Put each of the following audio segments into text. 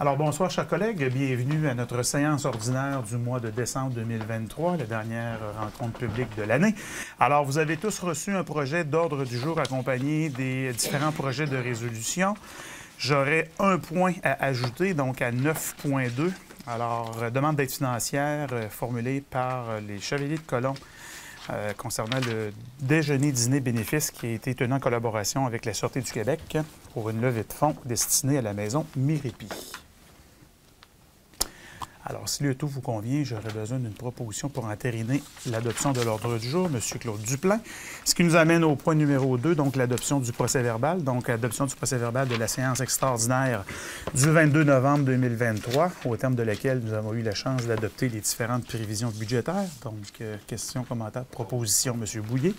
Alors, bonsoir, chers collègues. Bienvenue à notre séance ordinaire du mois de décembre 2023, la dernière rencontre publique de l'année. Alors, vous avez tous reçu un projet d'ordre du jour accompagné des différents projets de résolution. J'aurais un point à ajouter, donc à 9.2. Alors, demande d'aide financière formulée par les Chevaliers de Colomb concernant le déjeuner-dîner bénéfice qui a été tenu en collaboration avec la Sûreté du Québec pour une levée de fonds destinée à la maison Miripi. Alors, si le tout vous convient, j'aurais besoin d'une proposition pour entériner l'adoption de l'ordre du jour, M. Claude Duplain. Ce qui nous amène au point numéro 2, donc l'adoption du procès-verbal. Donc, adoption du procès-verbal de la séance extraordinaire du 22 novembre 2023, au terme de laquelle nous avons eu la chance d'adopter les différentes prévisions budgétaires. Donc, questions, commentaires, propositions, M. Bouillet.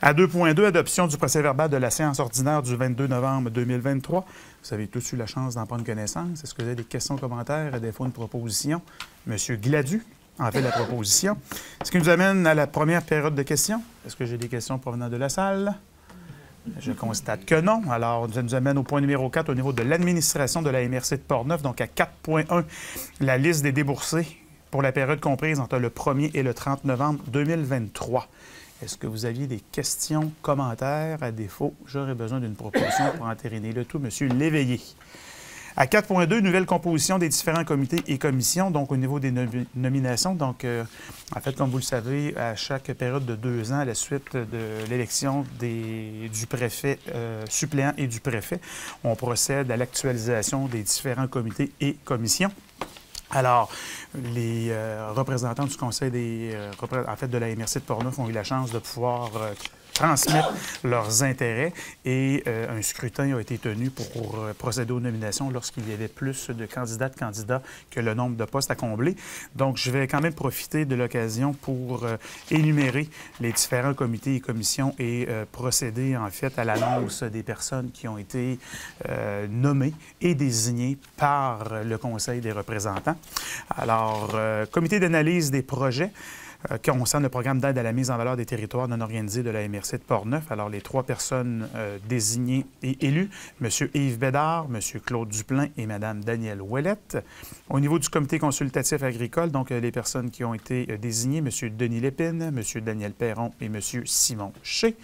À 2.2, adoption du procès-verbal de la séance ordinaire du 22 novembre 2023. Vous avez tous eu la chance d'en prendre connaissance. Est-ce que vous avez des questions, commentaires, à défaut une proposition? M. Gladu en fait la proposition. Ce qui nous amène à la première période de questions. Est-ce que j'ai des questions provenant de la salle? Je constate que non. Alors, ça nous amène au point numéro 4 au niveau de l'administration de la MRC de Portneuf. Donc, à 4.1, la liste des déboursés pour la période comprise entre le 1er et le 30 novembre 2023. Est-ce que vous aviez des questions, commentaires? À défaut, j'aurais besoin d'une proposition pour entériner le tout. Monsieur Léveillé. À 4.2, nouvelle composition des différents comités et commissions, donc au niveau des nominations. Donc, en fait, comme vous le savez, à chaque période de 2 ans, à la suite de l'élection du préfet suppléant et du préfet, on procède à l'actualisation des différents comités et commissions. Alors, les représentants du Conseil de la MRC de Portneuf ont eu la chance de pouvoir transmettre leurs intérêts et un scrutin a été tenu pour procéder aux nominations lorsqu'il y avait plus de candidats que le nombre de postes à combler. Donc, je vais quand même profiter de l'occasion pour énumérer les différents comités et commissions et procéder en fait à l'annonce des personnes qui ont été nommées et désignées par le Conseil des représentants. Alors, comité d'analyse des projets qui concerne le programme d'aide à la mise en valeur des territoires non organisés de la MRC de Portneuf. Alors, les 3 personnes désignées et élues, M. Yves Bédard, M. Claude Duplain et Mme Danielle Ouellette. Au niveau du comité consultatif agricole, donc les personnes qui ont été désignées, M. Denis Lépine, M. Daniel Perron et M. Simon Ché.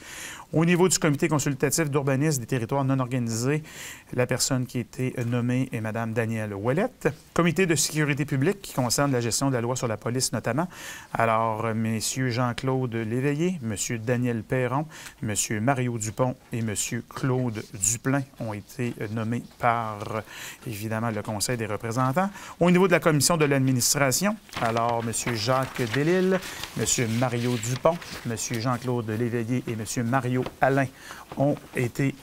Au niveau du comité consultatif d'urbanisme des territoires non organisés, la personne qui a été nommée est Mme Danielle Ouellette. Comité de sécurité publique qui concerne la gestion de la loi sur la police notamment. Alors, M. Jean-Claude Léveillé, M. Daniel Perron, M. Mario Dupont et M. Claude Duplain ont été nommés par, évidemment, le Conseil des représentants. Au niveau de la commission de l'administration, alors M. Jacques Delisle, M. Mario Dupont, M. Jean-Claude Léveillé et M. Mario Alain ont été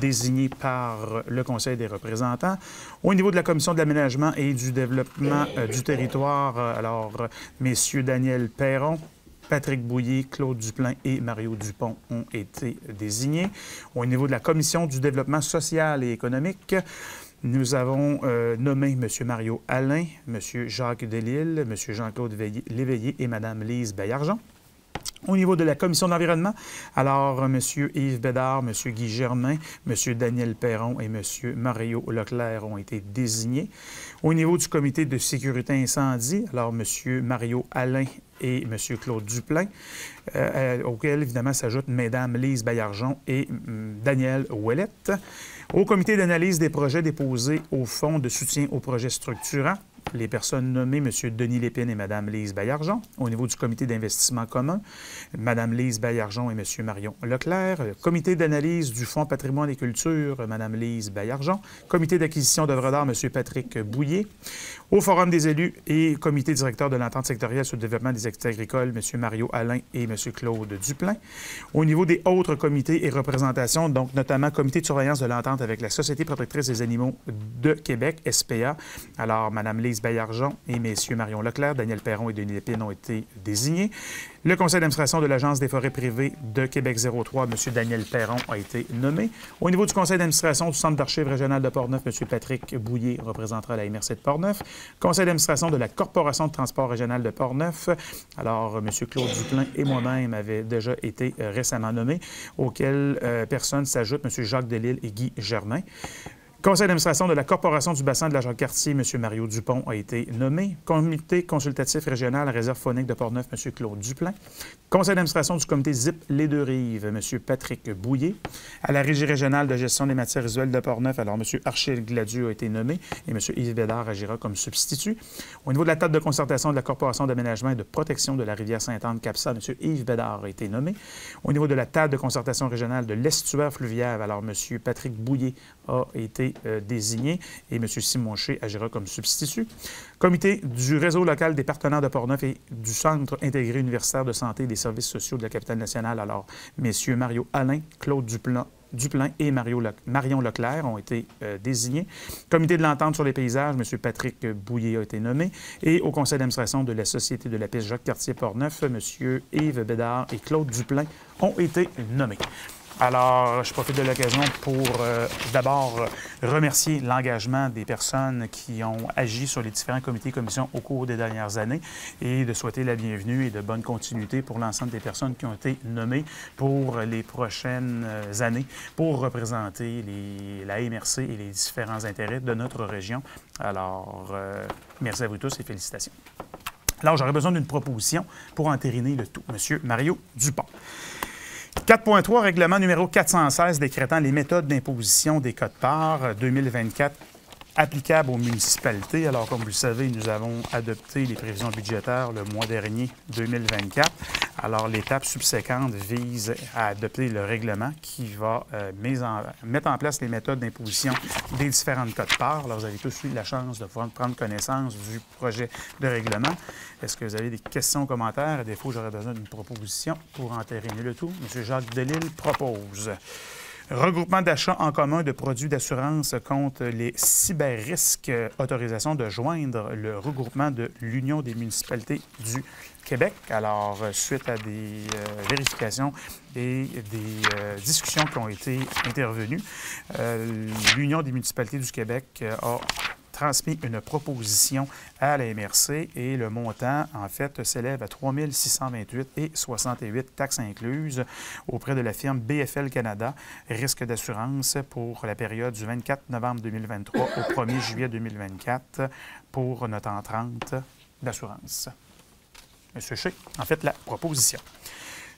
désignés par le Conseil des représentants. Au niveau de la Commission de l'aménagement et du développement du territoire, alors, messieurs Daniel Perron, Patrick Bouillet, Claude Duplain et Mario Dupont ont été désignés. Au niveau de la Commission du développement social et économique, nous avons nommé M. Mario Alain, M. Jacques Delisle, M. Jean-Claude Léveillé et Mme Lise Baillargeon. Au niveau de la commission de l'environnement, alors M. Yves Bédard, M. Guy Germain, M. Daniel Perron et M. Mario Leclerc ont été désignés. Au niveau du comité de sécurité incendie, alors M. Mario Alain et M. Claude Duplain, auquel évidemment s'ajoutent Mme Lise Baillargeon et Danielle Ouellette. Au comité d'analyse des projets déposés au Fonds de soutien aux projets structurants, les personnes nommées, M. Denis Lépine et Mme Lise Baillargeon. Au niveau du comité d'investissement commun, Mme Lise Baillargeon et M. Marion Leclerc. Comité d'analyse du Fonds patrimoine et culture, Mme Lise Baillargeon. Comité d'acquisition d'œuvres d'art, M. Patrick Bouillet. Au Forum des élus et comité directeur de l'entente sectorielle sur le développement des activités agricoles, M. Mario Alain et M. Claude Duplain. Au niveau des autres comités et représentations, donc notamment comité de surveillance de l'entente avec la Société protectrice des animaux de Québec, SPA, alors Mme Lise Louise Baillargeon et messieurs Marion Leclerc, Daniel Perron et Denis Lépine ont été désignés. Le conseil d'administration de l'Agence des forêts privées de Québec 03, M. Daniel Perron a été nommé. Au niveau du conseil d'administration du Centre d'archives régional de Portneuf, M. Patrick Bouillet représentera la MRC de Portneuf. Conseil d'administration de la Corporation de transport régional de Portneuf. Alors, M. Claude Duplain et moi-même avaient déjà été récemment nommés, auxquels personnes s'ajoutent M. Jacques Delisle et Guy Germain. Conseil d'administration de la Corporation du bassin de la Jacques-Cartier, M. Mario Dupont a été nommé. Comité consultatif régional à réserve faunique de Portneuf, M. Claude Duplain. Conseil d'administration du comité ZIP Les Deux-Rives, M. Patrick Bouillet. À la Régie régionale de gestion des matières visuelles de Portneuf, alors M. Archil Gladieux a été nommé et M. Yves Bédard agira comme substitut. Au niveau de la table de concertation de la Corporation d'aménagement et de protection de la rivière Sainte-Anne-Capsa, M. Yves Bédard a été nommé. Au niveau de la table de concertation régionale de l'estuaire fluvial, alors M. Patrick Bouillet a été désigné et M. Simon Ché agira comme substitut. Comité du réseau local des partenaires de Portneuf et du Centre intégré universitaire de santé et des services sociaux de la capitale nationale. Alors, messieurs Mario Alain, Claude Duplain et Marion Leclerc ont été désignés. Comité de l'entente sur les paysages, M. Patrick Bouillet a été nommé. Et au conseil d'administration de la Société de la piste Jacques-Cartier-Portneuf, M. Yves Bédard et Claude Duplain ont été nommés. Alors, je profite de l'occasion pour d'abord remercier l'engagement des personnes qui ont agi sur les différents comités et commissions au cours des dernières années et de souhaiter la bienvenue et de bonne continuité pour l'ensemble des personnes qui ont été nommées pour les prochaines années pour représenter la MRC et les différents intérêts de notre région. Alors, merci à vous tous et félicitations. Alors, j'aurais besoin d'une proposition pour entériner le tout. Monsieur Mario Dupont. 4.3, règlement numéro 416 décrétant les méthodes d'imposition des quotes-parts 2024 applicables aux municipalités. Alors, comme vous le savez, nous avons adopté les prévisions budgétaires le mois dernier, 2024. Alors, l'étape subséquente vise à adopter le règlement qui va mettre en place les méthodes d'imposition des différentes quotes-parts. Alors, vous avez tous eu la chance de pouvoir prendre connaissance du projet de règlement. Est-ce que vous avez des questions, commentaires? À défaut, j'aurais besoin d'une proposition pour entériner le tout. M. Jacques Delisle propose regroupement d'achat en commun de produits d'assurance contre les cyberrisques, autorisation de joindre le regroupement de l'Union des municipalités du Québec. Alors, suite à des vérifications et des discussions qui ont été intervenues, l'Union des municipalités du Québec a transmis une proposition à la MRC et le montant, en fait, s'élève à 3 628,68 taxes incluses auprès de la firme BFL Canada, risque d'assurance pour la période du 24 novembre 2023 au 1er juillet 2024 pour notre entrante d'assurance. Monsieur Ché, en fait, la proposition.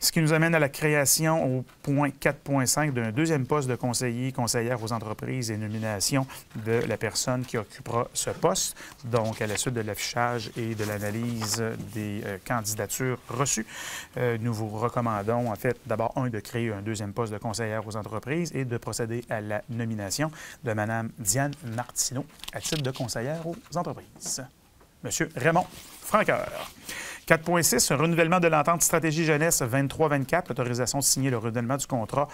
Ce qui nous amène à la création au point 4.5 d'un deuxième poste de conseillère aux entreprises et nomination de la personne qui occupera ce poste. Donc, à la suite de l'affichage et de l'analyse des candidatures reçues, nous vous recommandons, en fait, d'abord, de créer un deuxième poste de conseillère aux entreprises et de procéder à la nomination de Mme Diane Martineau à titre de conseillère aux entreprises. Monsieur Raymond Franqueur. 4.6, renouvellement de l'entente stratégie jeunesse 23-24, l'autorisation de signer le renouvellement du contrat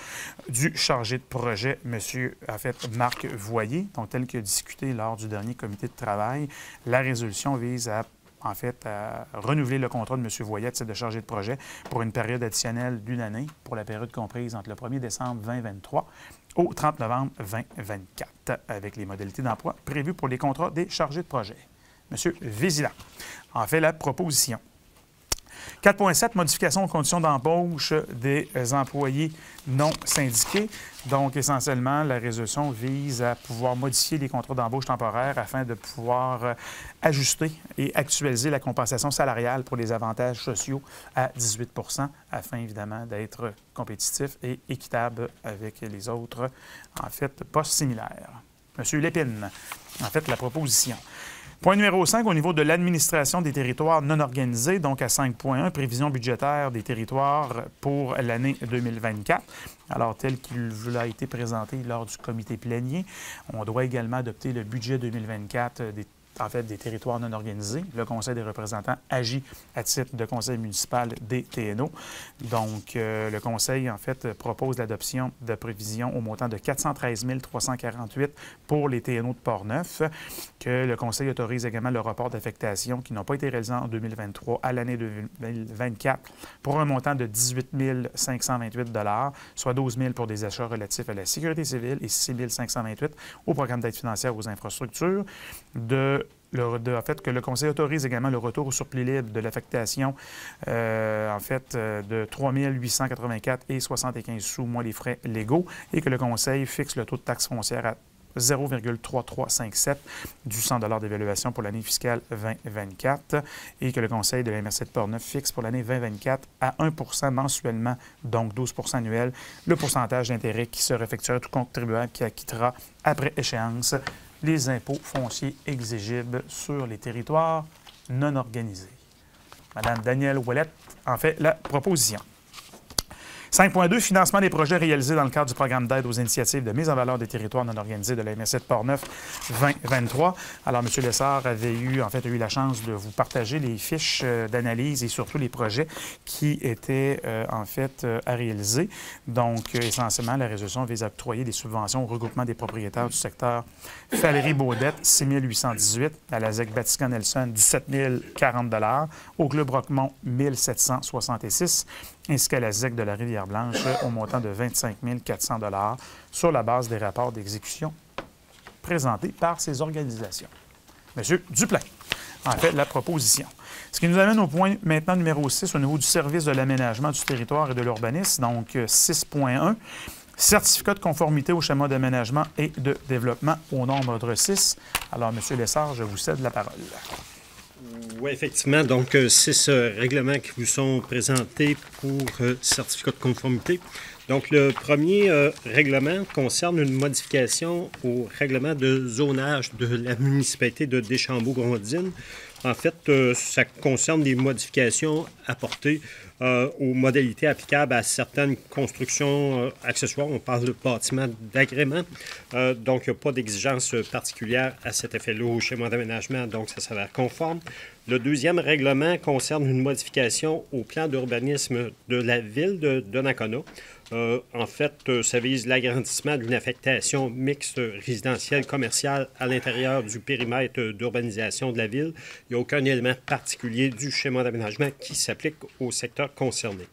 du chargé de projet, M. Marc Voyer, donc tel que discuté lors du dernier comité de travail. La résolution vise à renouveler le contrat de M. Voyer à titre de chargé de projet pour une période additionnelle d'1 année pour la période comprise entre le 1er décembre 2023 au 30 novembre 2024, avec les modalités d'emploi prévues pour les contrats des chargés de projet. M. Vézina en fait la proposition. 4.7, modification aux conditions d'embauche des employés non syndiqués. Donc, essentiellement, la résolution vise à pouvoir modifier les contrats d'embauche temporaires afin de pouvoir ajuster et actualiser la compensation salariale pour les avantages sociaux à 18 afin, évidemment, d'être compétitif et équitable avec les autres, en fait, postes similaires. M. Lépine, en fait, la proposition. Point numéro 5, au niveau de l'administration des territoires non organisés, donc à 5.1, prévision budgétaire des territoires pour l'année 2024. Alors, tel qu'il a été présenté lors du comité plénier, on doit également adopter le budget 2024 en fait, des territoires non organisés. Le Conseil des représentants agit à titre de conseil municipal des TNO. Donc, le Conseil, en fait, propose l'adoption de prévisions au montant de 413 348 pour les TNO de Portneuf, que le Conseil autorise également le report d'affectation qui n'ont pas été réalisés en 2023 à l'année 2024 pour un montant de 18 528 soit 12 000 pour des achats relatifs à la sécurité civile et 6 528 au programme d'aide financière aux infrastructures. En fait, que le Conseil autorise également le retour au surplus libre de l'affectation, de 3 884 et 75 sous moins les frais légaux, et que le Conseil fixe le taux de taxe foncière à 0,3357 du 100 d'évaluation pour l'année fiscale 2024 et que le Conseil de la MRC de Portneuf fixe pour l'année 2024 à 1 mensuellement, donc 12 annuel, le pourcentage d'intérêt qui sera effectué à tout contribuable qui acquittera après échéance les impôts fonciers exigibles sur les territoires non organisés. Madame Danielle Ouellette en fait la proposition. 5.2, financement des projets réalisés dans le cadre du programme d'aide aux initiatives de mise en valeur des territoires non organisés de la MRC de Portneuf 2023. Alors, M. Lessard avait eu la chance de vous partager les fiches d'analyse et surtout les projets qui étaient à réaliser. Donc, essentiellement, la résolution vise à octroyer des subventions au regroupement des propriétaires du secteur Valérie-Baudette, 6 818, à la ZEC Batiscan-Nelson, 17 040 au Club Roquemont, 1 766, ainsi qu'à la ZEC de la Rivière-Blanche au montant de 25 400 sur la base des rapports d'exécution présentés par ces organisations. Monsieur Duplain en fait la proposition. Ce qui nous amène au point maintenant numéro 6 au niveau du service de l'aménagement du territoire et de l'urbanisme, donc 6.1. Certificat de conformité au schéma d'aménagement et de développement au nombre 6. Alors, M. Lessard, je vous cède la parole. Oui, effectivement. Donc, 6 règlements qui vous sont présentés pour certificat de conformité. Donc, le premier règlement concerne une modification au règlement de zonage de la municipalité de Deschambault-Grondines. En fait, ça concerne des modifications apportées aux modalités applicables à certaines constructions accessoires. On parle de bâtiments d'agrément. Donc, il n'y a pas d'exigence particulière à cet effet-là au schéma d'aménagement, donc ça s'avère conforme. Le deuxième règlement concerne une modification au plan d'urbanisme de la ville de Donnacona. En fait, ça vise l'agrandissement d'une affectation mixte résidentielle commerciale à l'intérieur du périmètre d'urbanisation de la ville. Il n'y a aucun élément particulier du schéma d'aménagement qui s'applique au secteur concerné.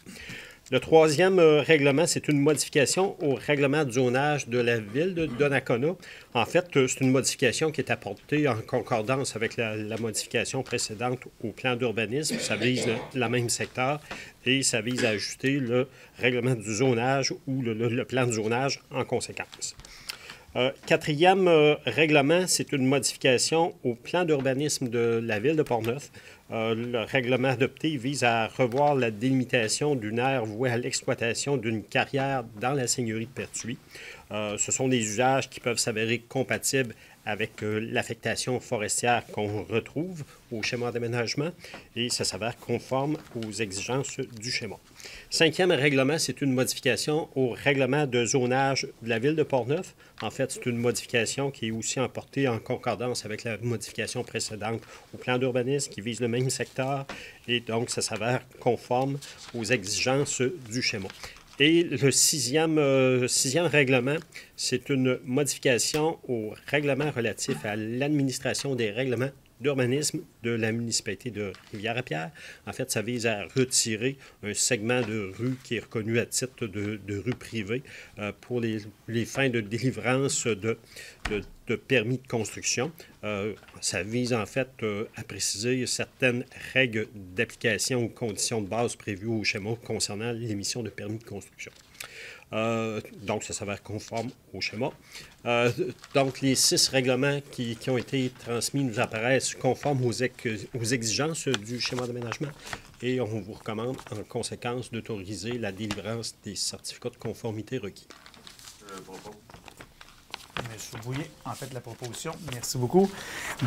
Le troisième règlement, c'est une modification au règlement de zonage de la ville de Donnacona. En fait, c'est une modification qui est apportée en concordance avec la modification précédente au plan d'urbanisme. Ça vise le même secteur et ça vise à ajuster le règlement du zonage ou le plan de zonage en conséquence. Quatrième règlement, c'est une modification au plan d'urbanisme de la ville de Portneuf. Le règlement adopté vise à revoir la délimitation d'une aire vouée à l'exploitation d'une carrière dans la seigneurie de Pertuis. Ce sont des usages qui peuvent s'avérer compatibles avec l'affectation forestière qu'on retrouve au schéma d'aménagement et ça s'avère conforme aux exigences du schéma. Cinquième règlement, c'est une modification au règlement de zonage de la ville de Portneuf. En fait, c'est une modification qui est aussi emportée en concordance avec la modification précédente au plan d'urbanisme qui vise le même secteur et donc ça s'avère conforme aux exigences du schéma. Et le sixième règlement, c'est une modification au règlement relatif à l'administration des règlements d'urbanisme de la municipalité de Rivière-à-Pierre. En fait, ça vise à retirer un segment de rue qui est reconnu à titre de rue privée pour les fins de délivrance de permis de construction. Ça vise en fait à préciser certaines règles d'application ou conditions de base prévues au schéma concernant l'émission de permis de construction. Donc, ça s'avère conforme au schéma. Donc, les 6 règlements qui ont été transmis nous apparaissent conformes aux exigences du schéma d'aménagement et on vous recommande en conséquence d'autoriser la délivrance des certificats de conformité requis. M. Bouillet, en fait, la proposition. Merci beaucoup.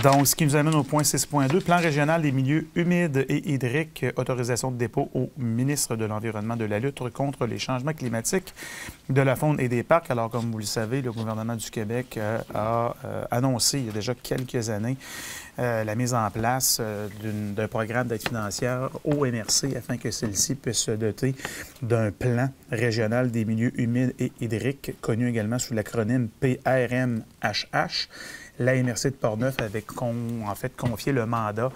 Donc, ce qui nous amène au point 6.2, plan régional des milieux humides et hydriques, autorisation de dépôt au ministre de l'Environnement, de la lutte contre les changements climatiques, de la faune et des parcs. Alors, comme vous le savez, le gouvernement du Québec a annoncé il y a déjà quelques années la mise en place d'un programme d'aide financière au MRC afin que celle-ci puisse se doter d'un plan régional des milieux humides et hydriques, connu également sous l'acronyme PRMHH. La MRC de Portneuf avait en fait confié le mandat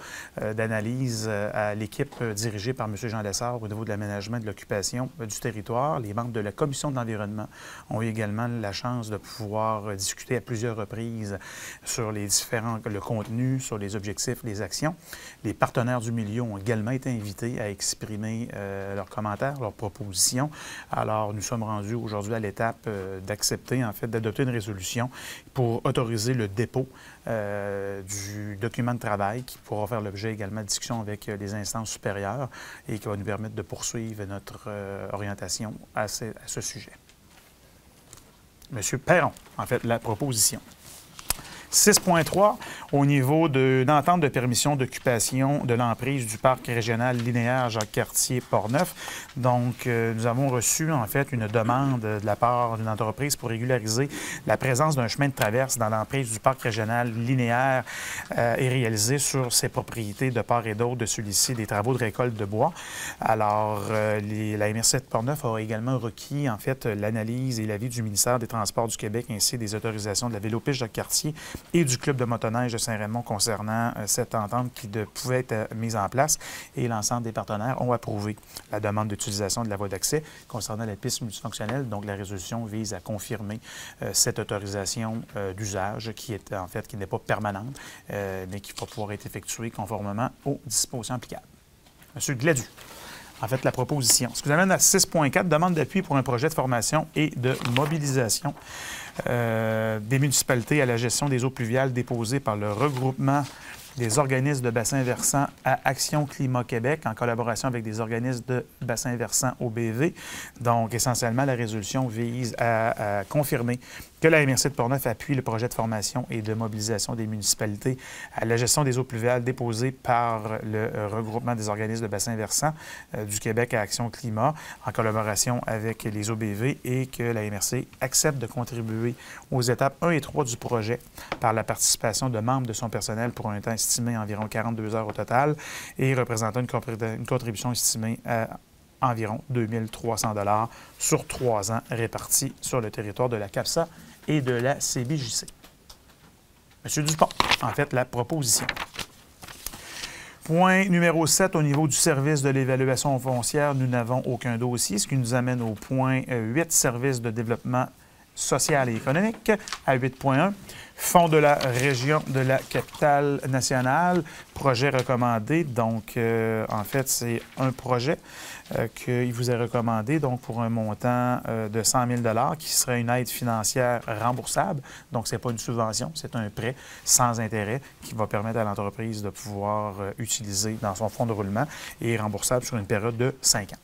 d'analyse à l'équipe dirigée par M. Jean Lessard au niveau de l'aménagement et de l'occupation du territoire. Les membres de la Commission de l'environnement ont eu également la chance de pouvoir discuter à plusieurs reprises sur le contenu, sur les objectifs, les actions. Les partenaires du milieu ont également été invités à exprimer leurs commentaires, leurs propositions. Alors, nous sommes rendus aujourd'hui à l'étape d'accepter, en fait, d'adopter une résolution pour autoriser le dépôt du document de travail qui pourra faire l'objet également de discussions avec les instances supérieures et qui va nous permettre de poursuivre notre orientation à ce sujet. Monsieur Perron, en fait, la proposition. 6.3, au niveau d'une entente de permission d'occupation de l'emprise du parc régional linéaire Jacques-Cartier-Portneuf. Donc, nous avons reçu, en fait, une demande de la part d'une entreprise pour régulariser la présence d'un chemin de traverse dans l'emprise du parc régional linéaire et réaliser sur ses propriétés de part et d'autre de celui-ci des travaux de récolte de bois. Alors, la MRC de Portneuf a également requis, en fait, l'analyse et l'avis du ministère des Transports du Québec ainsi des autorisations de la Vélopiste Jacques-Cartier et du Club de motoneige de Saint-Raymond concernant cette entente qui pouvait être mise en place. Et l'ensemble des partenaires ont approuvé la demande d'utilisation de la voie d'accès concernant la piste multifonctionnelle. Donc, la résolution vise à confirmer cette autorisation d'usage qui est, en fait, qui n'est pas permanente, mais qui va pouvoir être effectuée conformément aux dispositions applicables. Monsieur Gladu. En fait, la proposition. Ce qui nous amène à 6.4, demande d'appui pour un projet de formation et de mobilisation des municipalités à la gestion des eaux pluviales déposées par le regroupement des organismes de bassins versants à Action Climat Québec en collaboration avec des organismes de bassins versants OBV. Donc, essentiellement, la résolution vise à confirmer que la MRC de Portneuf appuie le projet de formation et de mobilisation des municipalités à la gestion des eaux pluviales déposées par le regroupement des organismes de bassins versants du Québec à Action Climat en collaboration avec les OBV et que la MRC accepte de contribuer aux étapes 1 et 3 du projet par la participation de membres de son personnel pour un temps estimé à environ 42 heures au total et représentant une contribution estimée à environ 2 300 $ sur 3 ans répartis sur le territoire de la CAPSA et de la CBJC. Monsieur Dupont, en fait, la proposition. Point numéro 7, au niveau du service de l'évaluation foncière, nous n'avons aucun dossier, ce qui nous amène au point 8, service de développement social et économique, à 8.1. Fonds de la région de la capitale nationale, projet recommandé. Donc, en fait, c'est un projet qu'il vous est recommandé donc pour un montant de 100 000 $ qui serait une aide financière remboursable. Donc, ce n'est pas une subvention, c'est un prêt sans intérêt qui va permettre à l'entreprise de pouvoir utiliser dans son fonds de roulement et remboursable sur une période de 5 ans.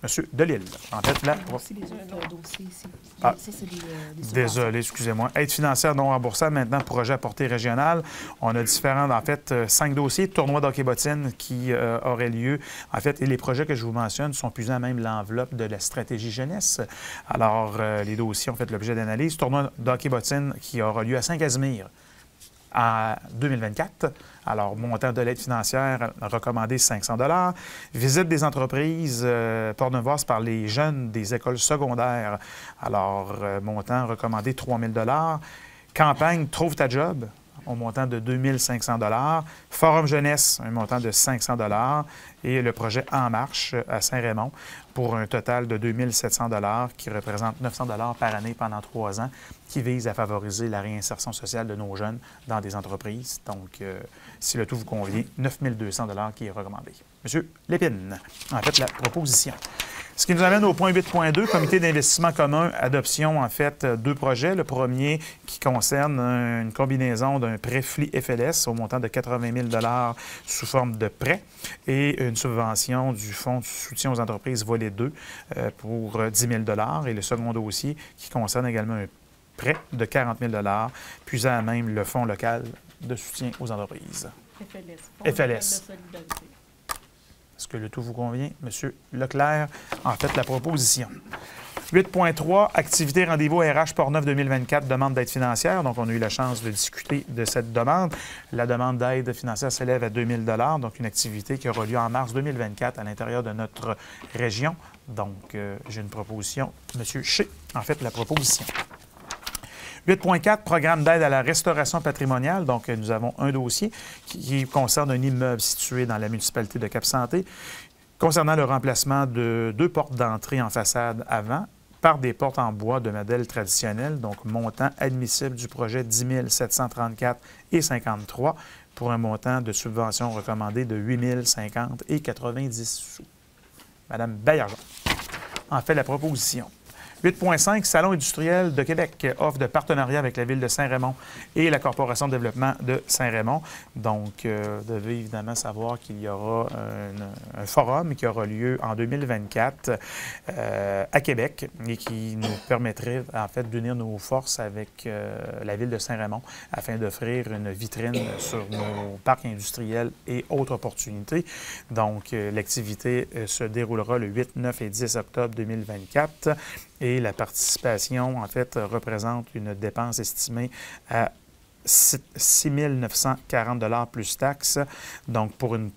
Monsieur Delisle, en fait, là... Aussi les autres dossiers ici. Ah, ça, c'est des désolé, excusez-moi. Aide financière non remboursable, maintenant, projet à portée régionale. On a différents, en fait, 5 dossiers. Tournoi d'hockey-bottine qui aurait lieu. En fait, et les projets que je vous mentionne sont plus à même l'enveloppe de la stratégie jeunesse. Alors, les dossiers ont fait l'objet d'analyse. Tournoi d'hockey-bottine qui aura lieu à Saint-Casimir en 2024. Alors, montant de l'aide financière recommandé 500 $. Visite des entreprises portneuvoises par les jeunes des écoles secondaires. Alors, montant recommandé 3 000 $. Campagne Trouve ta job au montant de 2 500 $. Forum jeunesse, un montant de 500 $. Et le projet En marche à Saint-Raymond pour un total de 2 700 $ qui représente 900 $ par année pendant 3 ans, qui vise à favoriser la réinsertion sociale de nos jeunes dans des entreprises. Donc, si le tout vous convient, 9 200 $ qui est recommandé. Monsieur Lépine, en fait, la proposition. Ce qui nous amène au point 8.2, comité d'investissement commun, adoption, en fait, 2 projets. Le premier qui concerne une combinaison d'un prêt FLI FLS au montant de 80 000 $ sous forme de prêt et une subvention du Fonds de soutien aux entreprises volet 2 pour 10 000 $. Et le second dossier qui concerne également un prêt de 40 000 puisant à même le Fonds local de soutien aux entreprises. FLS. Fonds FLS. local de solidarité. Est-ce que le tout vous convient? Monsieur Leclerc en fait la proposition. 8.3, activité rendez-vous RH Portneuf 2024, demande d'aide financière. Donc, on a eu la chance de discuter de cette demande. La demande d'aide financière s'élève à 2 000 $, donc une activité qui aura lieu en mars 2024 à l'intérieur de notre région. Donc, j'ai une proposition. Monsieur Ché en fait la proposition. 8.4, programme d'aide à la restauration patrimoniale. Donc, nous avons un dossier qui concerne un immeuble situé dans la municipalité de Cap-Santé concernant le remplacement de 2 portes d'entrée en façade avant par des portes en bois de modèle traditionnel, donc montant admissible du projet 10 734,53 pour un montant de subvention recommandé de 8 050 et 90 sous. Madame Baillargeon en fait la proposition. 8.5, Salon industriel de Québec, offre de partenariat avec la Ville de Saint-Raymond et la Corporation de développement de Saint-Raymond. Donc, vous devez évidemment savoir qu'il y aura un forum qui aura lieu en 2024 à Québec et qui nous permettrait, en fait, d'unir nos forces avec la Ville de Saint-Raymond afin d'offrir une vitrine sur nos parcs industriels et autres opportunités. Donc, l'activité se déroulera le 8, 9 et 10 octobre 2024. Et la participation, en fait, représente une dépense estimée à 6 940 $ plus taxes. Donc, pour une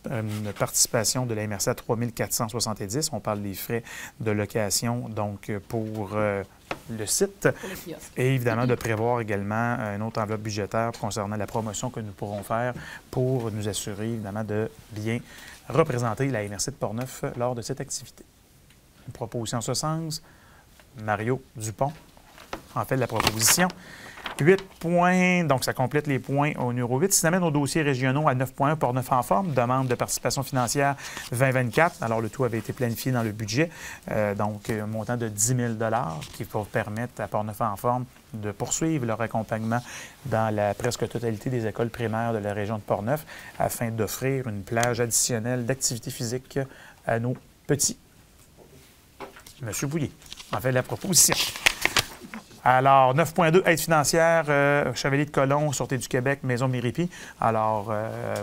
participation de la MRC à 3 470 $. On parle des frais de location, donc, pour le site. Pour les kiosques. Et évidemment, de prévoir également une autre enveloppe budgétaire concernant la promotion que nous pourrons faire pour nous assurer, évidemment, de bien représenter la MRC de Portneuf lors de cette activité. Une proposition en ce sens. Mario Dupont en fait la proposition. 8 points, donc ça complète les points au numéro 8. Ça s'amène aux dossiers régionaux à 9.1, Portneuf en forme, demande de participation financière 2024. Alors, le tout avait été planifié dans le budget, donc un montant de 10 000 $ qui va permettre à Portneuf en forme de poursuivre leur accompagnement dans la presque totalité des écoles primaires de la région de Portneuf afin d'offrir une plage additionnelle d'activité physique à nos petits. Monsieur Bouillet en fait la proposition. Alors, 9.2, aide financière, Chevalier de Colomb, Sûreté du Québec, Maison Méripi. Alors,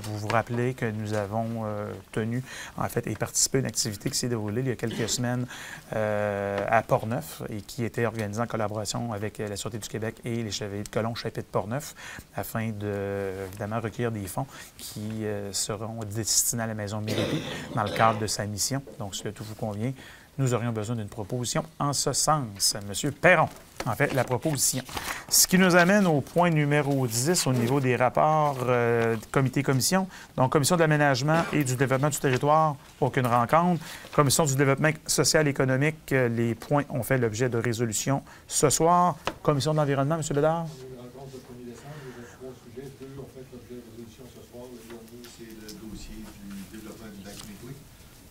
vous vous rappelez que nous avons tenu, en fait, et participé à une activité qui s'est déroulée il y a quelques semaines à Portneuf et qui était organisée en collaboration avec la Sûreté du Québec et les Chevaliers de Colomb, chapitre Portneuf, afin de, évidemment, recueillir des fonds qui seront destinés à la Maison Méripi dans le cadre de sa mission. Donc, si le tout vous convient, nous aurions besoin d'une proposition en ce sens. Monsieur Perron en fait la proposition. Ce qui nous amène au point numéro 10 au niveau des rapports comité-commission. Donc, Commission de l'aménagement et du développement du territoire, aucune rencontre. Commission du développement social et économique, les points ont fait l'objet de résolution ce soir. Commission de l'environnement, M. Bédard. Une rencontre le 1er décembre, il y a 3 sujets. 2 ont fait l'objet de résolution ce soir. Le dernier, c'est le dossier du développement du lac Métoué,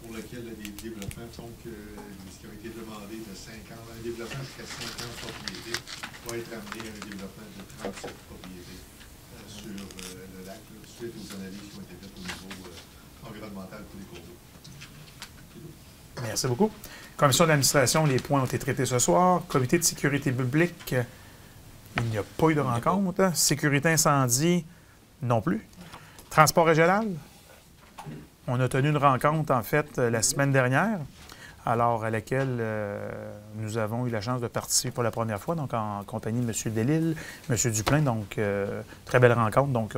pour lequel les développements sont ce qui a été demandé de 5 ans. Un développement jusqu'à 5 ans de propriété va être amené à un développement de 37 propriétés sur le lac, suite aux analyses qui ont été faites au niveau environnemental pour les cours d'eau. Merci beaucoup. Commission d'administration, les points ont été traités ce soir. Comité de sécurité publique, il n'y a pas eu de rencontre. Sécurité incendie, non plus. Transport régional, on a tenu une rencontre, en fait, la semaine dernière, alors à laquelle nous avons eu la chance de participer pour la première fois, donc en compagnie de M. Delisle, M. Duplain, donc très belle rencontre. Donc,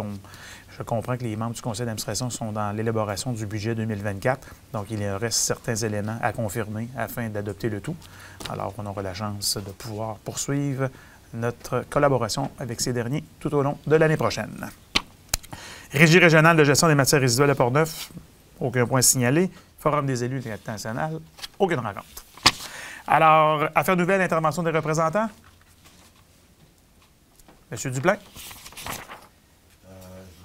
je comprends que les membres du conseil d'administration sont dans l'élaboration du budget 2024, donc il reste certains éléments à confirmer afin d'adopter le tout. Alors, on aura la chance de pouvoir poursuivre notre collaboration avec ces derniers tout au long de l'année prochaine. Régie régionale de gestion des matières résiduelles à Portneuf, aucun point signalé. Forum des élus de l'État national, aucune rencontre. Alors, affaires nouvelles, intervention des représentants. M. Duplain. Je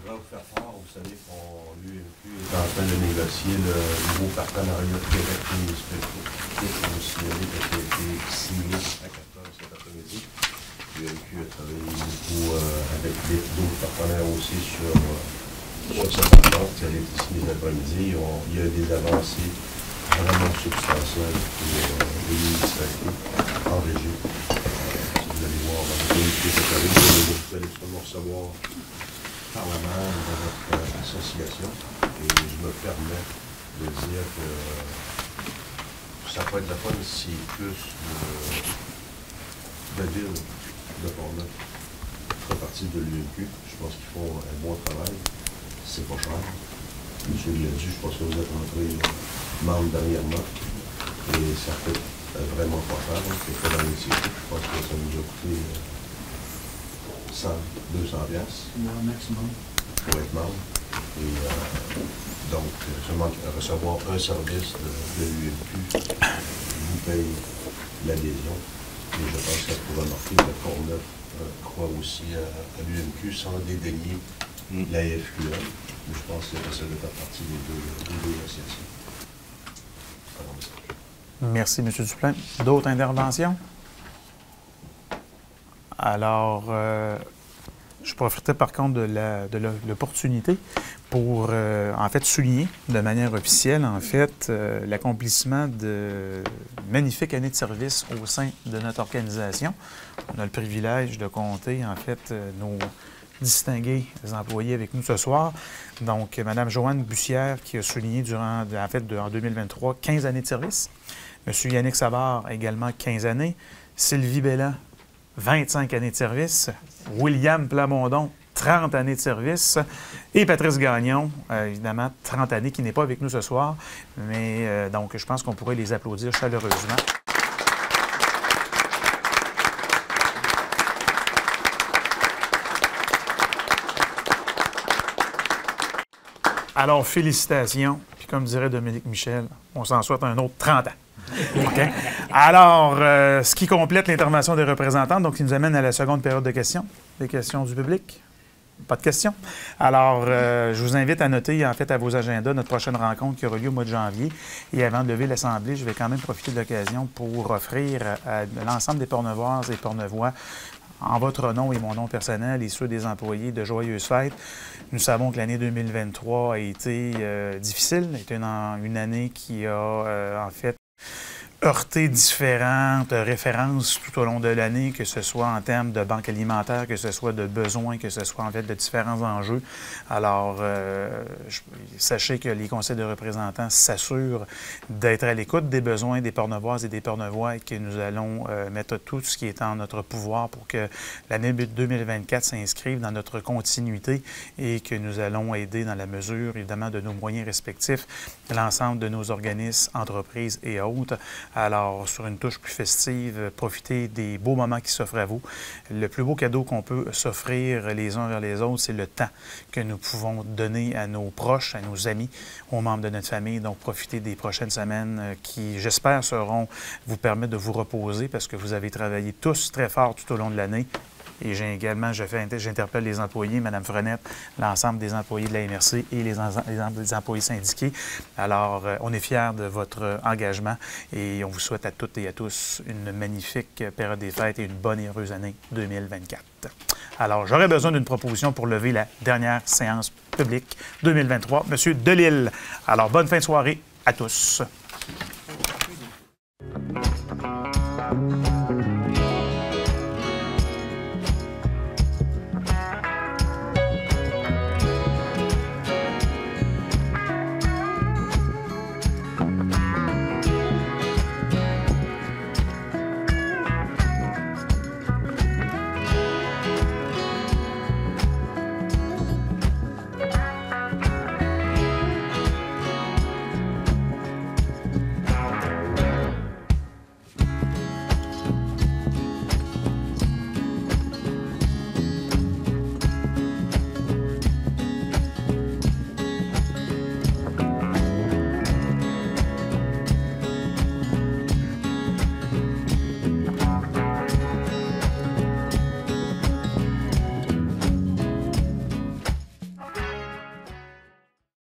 voudrais vous faire part, vous savez qu'on l'UMQ est en train de négocier le nouveau partenariat Québec-Municipalité. Je vous signaler que ça a été signé à 4 heures cet après-midi. L'UMQ a travaillé beaucoup avec d'autres partenaires aussi sur cette rencontre qui a été signée cet après-midi. Il y a des avancées vraiment substantielles pour les municipalités en région. vous allez voir dans le communiqué cette année, vous allez sûrement recevoir par la main de votre association. Et je me permets de dire que ça peut être la fun si plus de villes de Portneuf font partie de l'UMQ. Je pense qu'ils font un bon travail. C'est pas cher. Monsieur l'a dit, je pense que vous êtes entré membre dernièrement. Et ça fait vraiment pas cher. C'est pas dans l'initiative. Je pense que ça nous a coûté 100, 200 piastres. Maximum. Pour être membre. Et donc, seulement recevoir un service de l'UMQ vous paye l'adhésion. Et je pense que ça pourra marquer que Portneuf croit aussi à l'UMQ sans dédaigner la FQL. Mais je pense que ça doit faire partie des deux associations. Merci, M. Duplain. D'autres interventions? Alors, je profiterai par contre de l'opportunité pour, en fait, souligner de manière officielle, en fait, l'accomplissement de magnifiques années de service au sein de notre organisation. On a le privilège de compter, en fait, nos distingués employés avec nous ce soir. Donc, Mme Joanne Bussière qui a souligné durant, en fait, en 2023, 15 années de service. M. Yannick Savard, également 15 années. Sylvie Belland, 25 années de service. William Plamondon, 30 années de service. Et Patrice Gagnon, évidemment, 30 années, qui n'est pas avec nous ce soir. Mais donc, je pense qu'on pourrait les applaudir chaleureusement. Alors, félicitations. Puis comme dirait Dominique Michel, on s'en souhaite un autre 30 ans. OK? Alors, ce qui complète l'intervention des représentants, donc, qui nous amène à la seconde période de questions. Des questions du public? Pas de questions? Alors, je vous invite à noter, en fait, à vos agendas notre prochaine rencontre qui aura lieu au mois de janvier. Et avant de lever l'Assemblée, je vais quand même profiter de l'occasion pour offrir à l'ensemble des Portneuvoises et Portneuvois, en votre nom et mon nom personnel et ceux des employés, de joyeuses fêtes. Nous savons que l'année 2023 a été difficile, a été une année qui a, en fait, heurté différentes références tout au long de l'année, que ce soit en termes de banque alimentaire, que ce soit de besoins, que ce soit en fait de différents enjeux. Alors, sachez que les conseils de représentants s'assurent d'être à l'écoute des besoins des Portneuvoises et des Portneuvois et que nous allons mettre tout ce qui est en notre pouvoir pour que l'année 2024 s'inscrive dans notre continuité et que nous allons aider dans la mesure, évidemment, de nos moyens respectifs, l'ensemble de nos organismes, entreprises et autres. Alors, sur une touche plus festive, profitez des beaux moments qui s'offrent à vous. Le plus beau cadeau qu'on peut s'offrir les uns vers les autres, c'est le temps que nous pouvons donner à nos proches, à nos amis, aux membres de notre famille. Donc, profitez des prochaines semaines qui, j'espère, vous permettre de vous reposer parce que vous avez travaillé tous très fort tout au long de l'année. Et j'interpelle les employés, Mme Frenette, l'ensemble des employés de la MRC et les employés syndiqués. Alors, on est fiers de votre engagement et on vous souhaite à toutes et à tous une magnifique période des fêtes et une bonne et heureuse année 2024. Alors, j'aurais besoin d'une proposition pour lever la dernière séance publique 2023. Monsieur Delisle. Alors, bonne fin de soirée à tous.